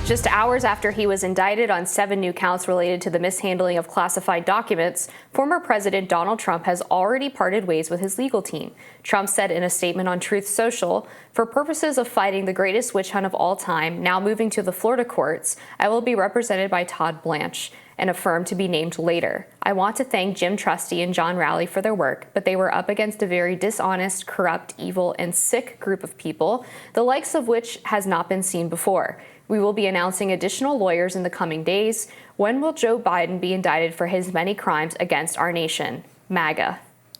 Just hours after he was indicted on 7 new counts related to the mishandling of classified documents, former President Donald Trump has already parted ways with his legal team. Trump said in a statement on Truth Social, "For purposes of fighting the greatest witch hunt of all time, now moving to the Florida courts, I will be represented by Todd Blanche, and a firm to be named later. I want to thank Jim Trusty and John Rowley for their work, but they were up against a very dishonest, corrupt, evil, and sick group of people, the likes of which has not been seen before. We will be announcing additional lawyers in the coming days. When will Joe Biden be indicted for his many crimes against our nation? MAGA."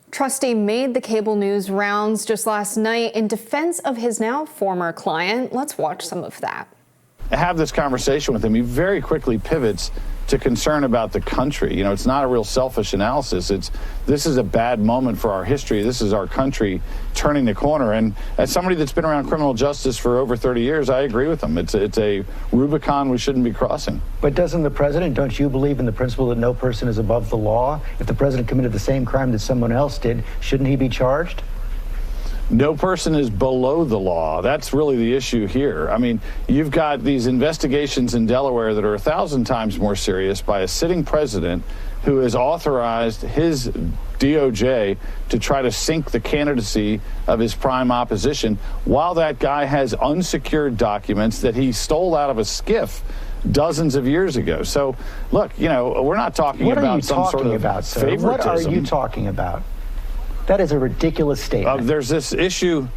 Trusty made the cable news rounds just last night in defense of his now former client. Let's watch some of that. I have this conversation with him. He very quickly pivots to concern about the country. You know, it's not a real selfish analysis. This is a bad moment for our history. This is our country turning the corner. And as somebody that's been around criminal justice for over 30 years, I agree with him. It's a Rubicon we shouldn't be crossing. But don't you believe in the principle that no person is above the law? If the president committed the same crime that someone else did, shouldn't he be charged? No person is below the law. That's really the issue here. I mean, you've got these investigations in Delaware that are 1,000 times more serious by a sitting president who has authorized his DOJ to try to sink the candidacy of his prime opposition, while that guy has unsecured documents that he stole out of a skiff dozens of years ago. So, look, you know, we're not talking about some sort of favoritism. What are you talking about? That is a ridiculous statement. There's this issue.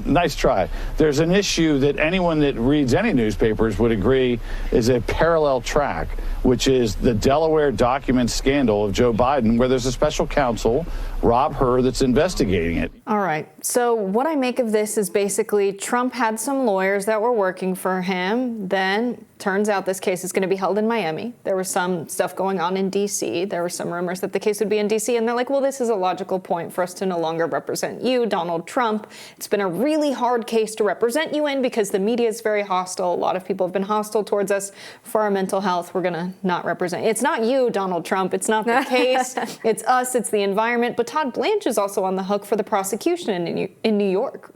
Nice try. There's an issue that anyone that reads any newspapers would agree is a parallel track, which is the Delaware document scandal of Joe Biden, where there's a special counsel, Rob Hur, that's investigating it. All right. So what I make of this is basically Trump had some lawyers that were working for him. Then turns out this case is going to be held in Miami. There was some stuff going on in D.C. There were some rumors that the case would be in D.C. And they're like, well, this is a logical point for us to no longer represent you, Donald Trump. It's been a really hard case to represent you in because the media is very hostile. A lot of people have been hostile towards us for our mental health. We're going to not represent. It's not you, Donald Trump. It's not the case. It's us. It's the environment. But Todd Blanche is also on the hook for the prosecution in New York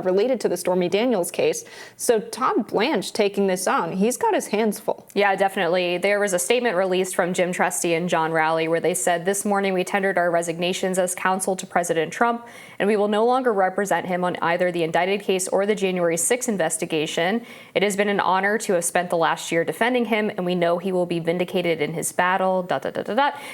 related to the Stormy Daniels case. So Todd Blanche taking this on, he's got his hands full. Yeah, definitely. There was a statement released from Jim Trusty and John Rowley where they said, "This morning we tendered our resignations as counsel to President Trump, and we will no longer represent him on either the indicted case or the January 6 investigation. It has been an honor to have spent the last year defending him, and we know he will be vindicated in his battle."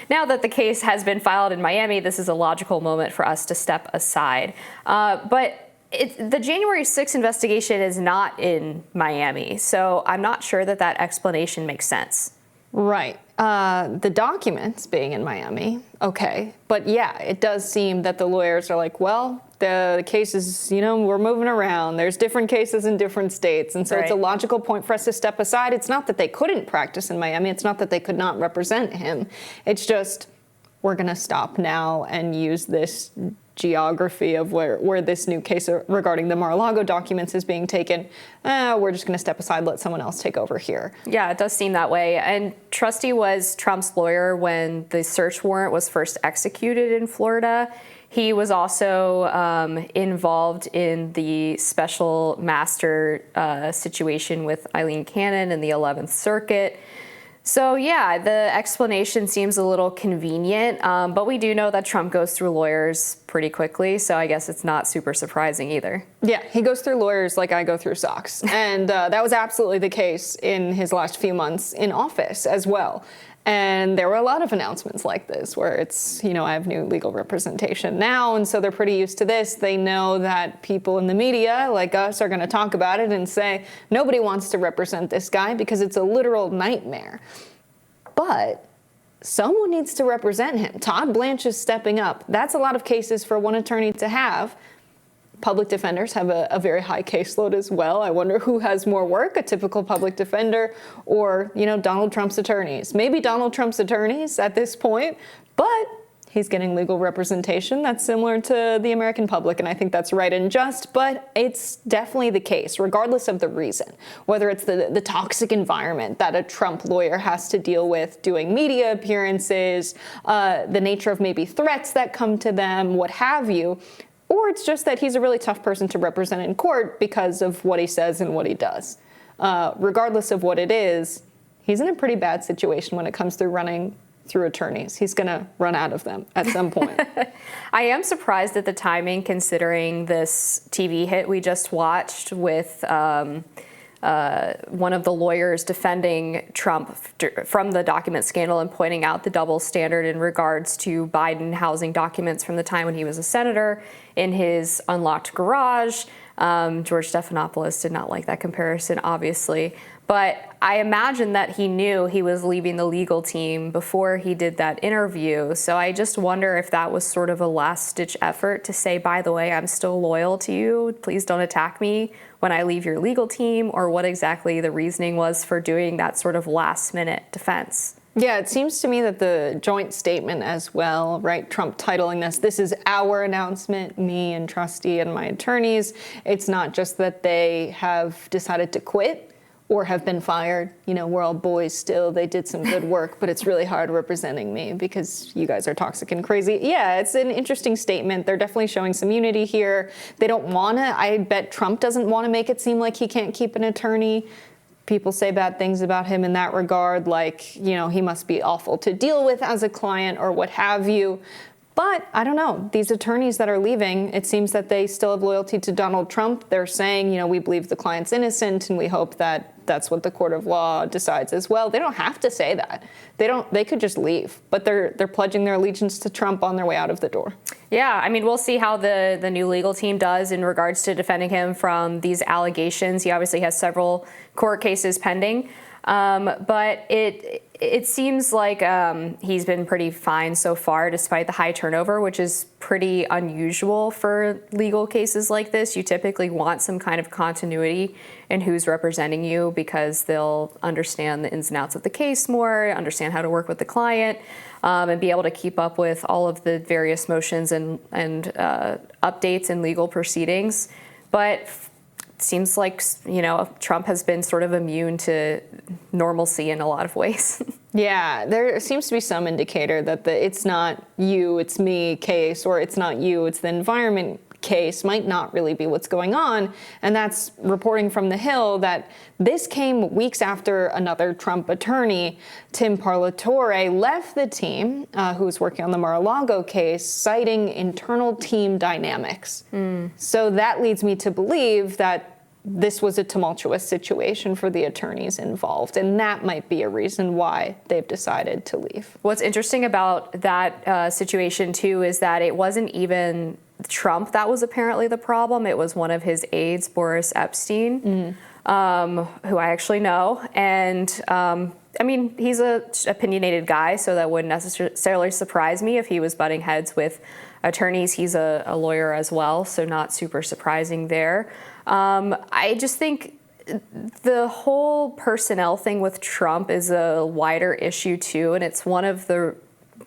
Now that the case has been filed in Miami, this is a logical moment for us to step aside. But the January 6 investigation is not in Miami, so I'm not sure that that explanation makes sense. Right. The documents being in Miami, okay. But yeah, it does seem that the lawyers are like, well, the cases, you know, we're moving around. There's different cases in different states. And so It's a logical point for us to step aside. It's not that they couldn't practice in Miami. It's not that they could not represent him. It's just, we're going to stop now and use this geography of where this new case regarding the Mar-a-Lago documents is being taken. We're just going to step aside, let someone else take over here. Yeah, it does seem that way. And Trusty was Trump's lawyer when the search warrant was first executed in Florida. He was also involved in the special master situation with Eileen Cannon in the 11th Circuit. So yeah, the explanation seems a little convenient, but we do know that Trump goes through lawyers pretty quickly, so I guess it's not super surprising either. Yeah, he goes through lawyers like I go through socks. And that was absolutely the case in his last few months in office as well. And there were a lot of announcements like this where it's, you know, I have new legal representation now, and so they're pretty used to this. They know that people in the media, like us, are going to talk about it and say, nobody wants to represent this guy because it's a literal nightmare. But someone needs to represent him. Todd Blanche is stepping up. That's a lot of cases for one attorney to have. Public defenders have a very high caseload as well. I wonder who has more work, a typical public defender or, you know, Donald Trump's attorneys. Maybe Donald Trump's attorneys at this point, but he's getting legal representation that's similar to the American public, and I think that's right and just, but it's definitely the case, regardless of the reason. Whether it's the toxic environment that a Trump lawyer has to deal with doing media appearances, the nature of maybe threats that come to them, what have you, or it's just that he's a really tough person to represent in court because of what he says and what he does. regardless of what it is, he's in a pretty bad situation when it comes to running through attorneys. He's going to run out of them at some point. I am surprised at the timing, considering this TV hit we just watched with one of the lawyers defending Trump from the document scandal and pointing out the double standard in regards to Biden housing documents from the time when he was a senator in his unlocked garage. George Stephanopoulos did not like that comparison, obviously. But I imagine that he knew he was leaving the legal team before he did that interview. So I just wonder if that was sort of a last-ditch effort to say, by the way, I'm still loyal to you. Please don't attack me when I leave your legal team, or what exactly the reasoning was for doing that sort of last-minute defense. Yeah, it seems to me that the joint statement as well, right? Trump titling this is our announcement, me and Trustee and my attorneys. It's not just that they have decided to quit or have been fired. You know, we're all boys still. They did some good work, but it's really hard representing me because you guys are toxic and crazy. Yeah, it's an interesting statement. They're definitely showing some unity here. They don't want to. I bet Trump doesn't want to make it seem like he can't keep an attorney. People say bad things about him in that regard, like, you know, he must be awful to deal with as a client or what have you. But I don't know. These attorneys that are leaving, it seems that they still have loyalty to Donald Trump. They're saying, you know, we believe the client's innocent and we hope that that's what the court of law decides as well. They don't have to say that. They could just leave, but they're pledging their allegiance to Trump on their way out of the door. Yeah, I mean, we'll see how the new legal team does in regards to defending him from these allegations. He obviously has several court cases pending. But it seems like he's been pretty fine so far, despite the high turnover, which is pretty unusual for legal cases like this. You typically want some kind of continuity in who's representing you, because they'll understand the ins and outs of the case more, understand how to work with the client, and be able to keep up with all of the various motions and updates in legal proceedings. But seems like, you know, Trump has been sort of immune to normalcy in a lot of ways. Yeah, there seems to be some indicator that the it's not you, it's me case, or it's not you, it's the environment case might not really be what's going on. And that's reporting from the Hill that this came weeks after another Trump attorney, Tim Parlatore, left the team, who was working on the Mar-a-Lago case, citing internal team dynamics. So that leads me to believe that this was a tumultuous situation for the attorneys involved, and that might be a reason why they've decided to leave. What's interesting about that situation, too, is that it wasn't even Trump that was apparently the problem. It was one of his aides, Boris Epstein, who I actually know. And I mean, he's an opinionated guy, so that wouldn't necessarily surprise me if he was butting heads with attorneys. He's a lawyer as well, so not super surprising there. I just think the whole personnel thing with Trump is a wider issue too, and it's one of the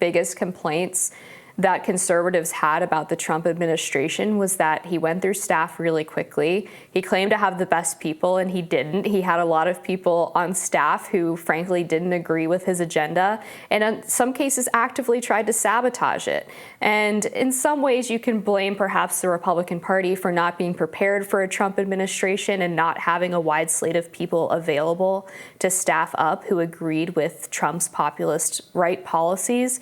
biggest complaints that conservatives had about the Trump administration was that he went through staff really quickly. He claimed to have the best people, and he didn't. He had a lot of people on staff who frankly didn't agree with his agenda, and in some cases actively tried to sabotage it. And in some ways you can blame perhaps the Republican Party for not being prepared for a Trump administration and not having a wide slate of people available to staff up who agreed with Trump's populist right policies.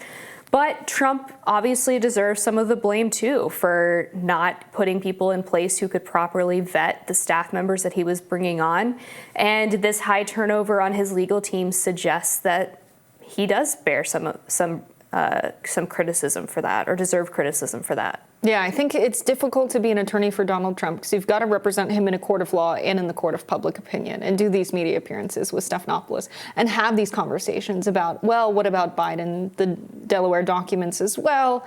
But Trump obviously deserves some of the blame, too, for not putting people in place who could properly vet the staff members that he was bringing on. And this high turnover on his legal team suggests that he does bear some criticism for that, or deserve criticism for that. Yeah, I think it's difficult to be an attorney for Donald Trump because you've got to represent him in a court of law and in the court of public opinion, and do these media appearances with Stephanopoulos and have these conversations about, well, what about Biden, the Delaware documents as well.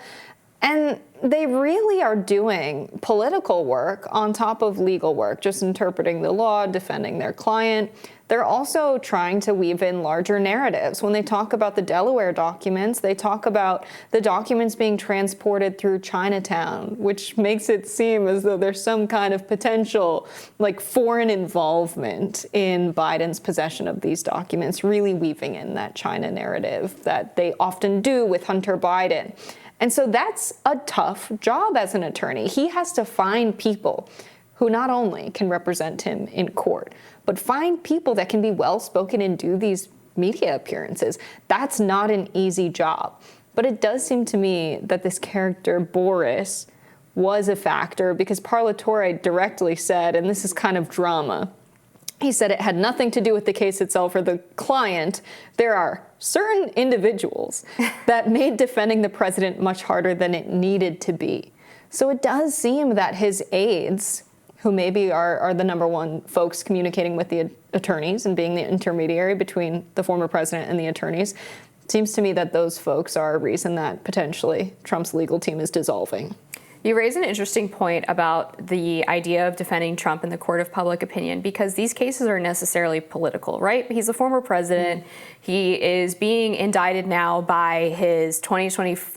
And they really are doing political work on top of legal work, just interpreting the law, defending their client. They're also trying to weave in larger narratives. When they talk about the Delaware documents, they talk about the documents being transported through Chinatown, which makes it seem as though there's some kind of potential, like, foreign involvement in Biden's possession of these documents, really weaving in that China narrative that they often do with Hunter Biden. And so that's a tough job as an attorney. He has to find people who not only can represent him in court, but find people that can be well-spoken and do these media appearances. That's not an easy job. But it does seem to me that this character, Boris, was a factor because Parlatore directly said, and this is kind of drama, he said it had nothing to do with the case itself or the client. There are certain individuals that made defending the president much harder than it needed to be. So it does seem that his aides, who maybe are the number one folks communicating with the attorneys and being the intermediary between the former president and the attorneys, it seems to me that those folks are a reason that potentially Trump's legal team is dissolving. You raise an interesting point about the idea of defending Trump in the court of public opinion, because these cases are necessarily political, right? He's a former president. He is being indicted now by his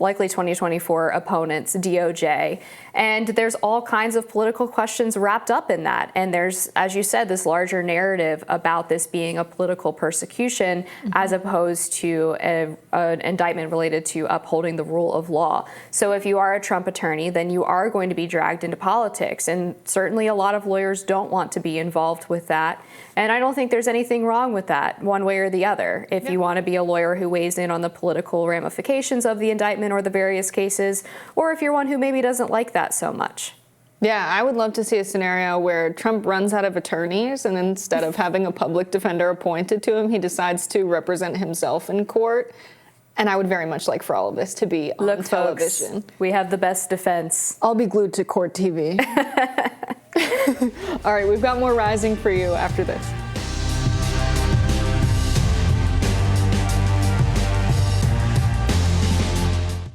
likely 2024 opponents, DOJ. And there's all kinds of political questions wrapped up in that. And there's, as you said, this larger narrative about this being a political persecution as opposed to an indictment related to upholding the rule of law. So if you are a Trump attorney, then you are going to be dragged into politics. And certainly a lot of lawyers don't want to be involved with that. And I don't think there's anything wrong with that, one way or the other. If you want to be a lawyer who weighs in on the political ramifications of the indictment or the various cases, or if you're one who maybe doesn't like that so much. Yeah, I would love to see a scenario where Trump runs out of attorneys and instead of having a public defender appointed to him, he decides to represent himself in court. And I would very much like for all of this to be on television. Folks, we have the best defense. I'll be glued to court TV. All right, we've got more Rising for you after this.